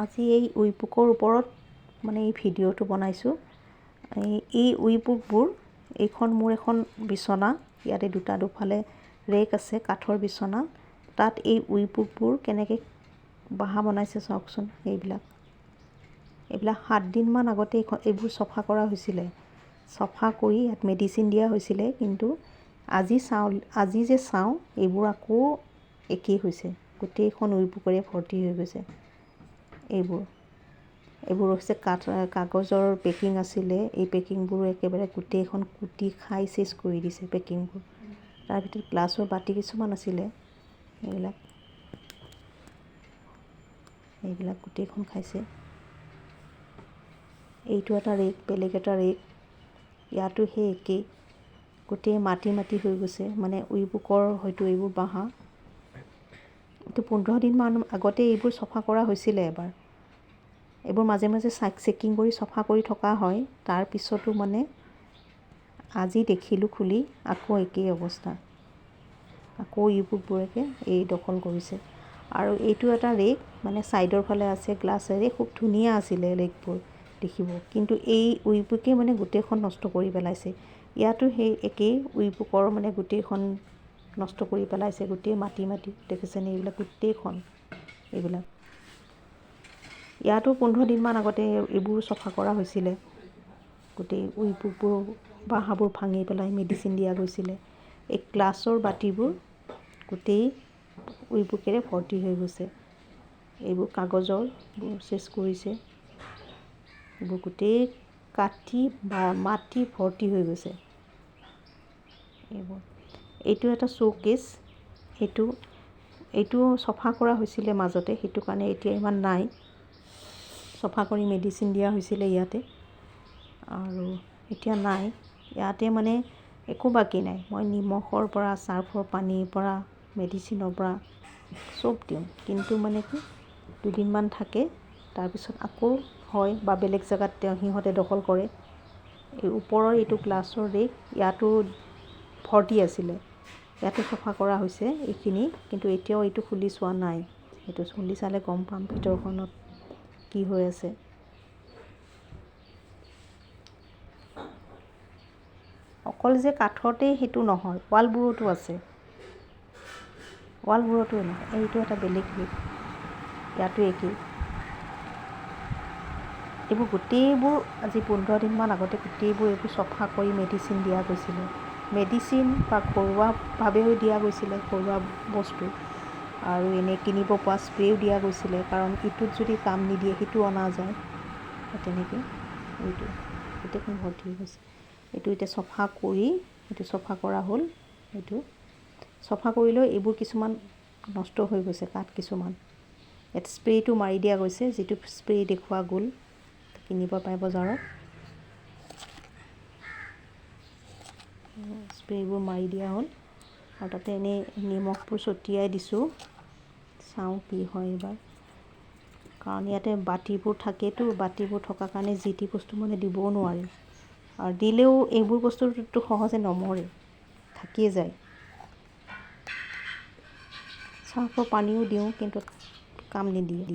আজি এই উইপুকৰ ওপৰত মানে এই ভিডিঅ'টো বনাইছোঁ। এই উইপুকবোৰ, এইখন মোৰ এখন বিচনা, ইয়াতে দুফালে ৰেক আছে, কাঠৰ বিচনা। তাত এই উইপুকবোৰ কেনেকৈ বাহা বনাইছে চাওকচোন। এইবিলাক 7 দিনমান আগতে এইবোৰ চফা কৰা হৈছিলে। চফা কৰি ইয়াত মেডিচিন দিয়া হৈছিলে, কিন্তু আজি যে চাওঁ এইবোৰ আকৌ একেই হৈছে। গোটেইখন উইপুকেৰে ভৰ্তি হৈ গৈছে। এইবোৰ হৈছে কাগজৰ পেকিং আছিলে। এই পেকিংবোৰ একেবাৰে গোটেইখন কুটি খাই চেচ কৰি দিছে পেকিংবোৰ। তাৰ ভিতৰত গ্লাছৰ বাতি কিছুমান আছিলে, এইবিলাক গোটেইখন খাইছে। এইটো এটা ৰেক, বেলেগ এটা ৰেক, ইয়াতো সেই একেই, গোটেই মাটি হৈ গৈছে। মানে উইপুকৰ হয়তো এইবোৰ বাঁহা। এইটো 15 দিনমান আগতে এইবোৰ চফা কৰা হৈছিলে এবাৰ। এইবোৰ মাজে মাজে চেকিং কৰি চফা কৰি থকা হয়। তাৰপিছতো মানে আজি দেখিলোঁ খুলি আকৌ একেই অৱস্থা। আকৌ উইপুকবোৰকে এই দখল কৰিছে। আৰু এইটো এটা ৰেক, মানে ছাইডৰ ফালে আছে গ্লাছেৰে, খুব ধুনীয়া আছিলে ৰেকবোৰ দেখিব, কিন্তু এই উইপুকে মানে গোটেইখন নষ্ট কৰি পেলাইছে। ইয়াতো সেই একেই, উইপুকৰ মানে গোটেইখন নষ্ট কৰি পেলাইছে। গোটেই মাটি দেখিছেনে, এইবিলাক গোটেইখন এইবিলাক। ইয়াতো 15 দিনমান আগতে এইবোৰ চফা কৰা হৈছিলে। গোটেই উইপুকবোৰ বাঁহাবোৰ ভাঙি পেলাই মেডিচিন দিয়া গৈছিলে। এই গ্লাছৰ বাতিবোৰ গোটেই উইপুকেৰে ভৰ্তি হৈ গৈছে। এইবোৰ কাগজৰ চেচ কৰিছে। এইবোৰ গোটেই কাঠি বা মাটি ভৰ্তি হৈ গৈছে। এইটো এটা শ্ব'কেছ। এইটো চফা কৰা হৈছিলে মাজতে, সেইটো কাৰণে এতিয়া ইমান নাই। চফা কৰি মেডিচিন দিয়া হৈছিলে ইয়াতে, আৰু এতিয়া নাই। ইয়াতে মানে একো বাকী নাই। মই নিমখৰ পৰা, চাৰ্ফৰ পানীৰ পৰা, মেডিচিনৰ পৰা চব দিওঁ, কিন্তু মানে কি 2 দিনমান থাকে, তাৰপিছত আকৌ হয় বা বেলেগ জেগাত সিহঁতে দখল কৰে। এই ওপৰৰ এইটো গ্লাছৰ ৰেক, ইয়াতো ভৰ্তি আছিলে, ইয়াতো চফা কৰা হৈছে এইখিনি, কিন্তু এতিয়াও এইটো খুলি চোৱা নাই। এইটো খুলি চালে গম পাম ভিতৰখনত কি হৈ আছে। অকল যে কাঠতেই সেইটো নহয়, ৱালবোৰতো আছে। এইটো এটা বেলেগ ৰেক, ইয়াতো একেই। এইবোৰ গোটেইবোৰ আজি 15 দিনমান আগতে গোটেইবোৰ এইবোৰ চফা কৰি মেডিচিন দিয়া গৈছিলে। মেডিচিন বা ঘৰুৱাভাৱেও দিয়া গৈছিলে, ঘৰুৱা বস্তু, আৰু এনেই কিনিব পৰা স্প্ৰেও দিয়া গৈছিলে। কাৰণ ইটোত যদি কাম নিদিয়ে সিটো অনা যায়, তেনেকৈ এইটো গোটেইখন ভৰ্তি হৈ গৈছে। এইটো এতিয়া চফা কৰি, এইটো চফা কৰা হ'ল। এইটো চফা কৰিলেও এইবোৰ কিছুমান নষ্ট হৈ গৈছে, কাঠ কিছুমান। ইয়াত স্প্ৰেটো মাৰি দিয়া গৈছে, যিটো স্প্ৰে দেখুওৱা গ'ল, কিনিব পায় বজাৰত। স্প্ৰেবোৰ মাৰি দিয়া হ'ল, আৰু তাতে এনেই নিমখবোৰ ছটিয়াই দিছোঁ। চাওঁ কি হয় এইবাৰ, কাৰণ ইয়াতে বাতিবোৰ থাকেতো, বাতিবোৰ থকাৰ কাৰণে যি টি বস্তু মানে দিবও নোৱাৰি, আৰু দিলেও এইবোৰ বস্তুটো সহজে নমৰে, থাকিয়ে যায়। চাৰ্ফৰ পানীও দিওঁ, কিন্তু কাম নিদিয়ে।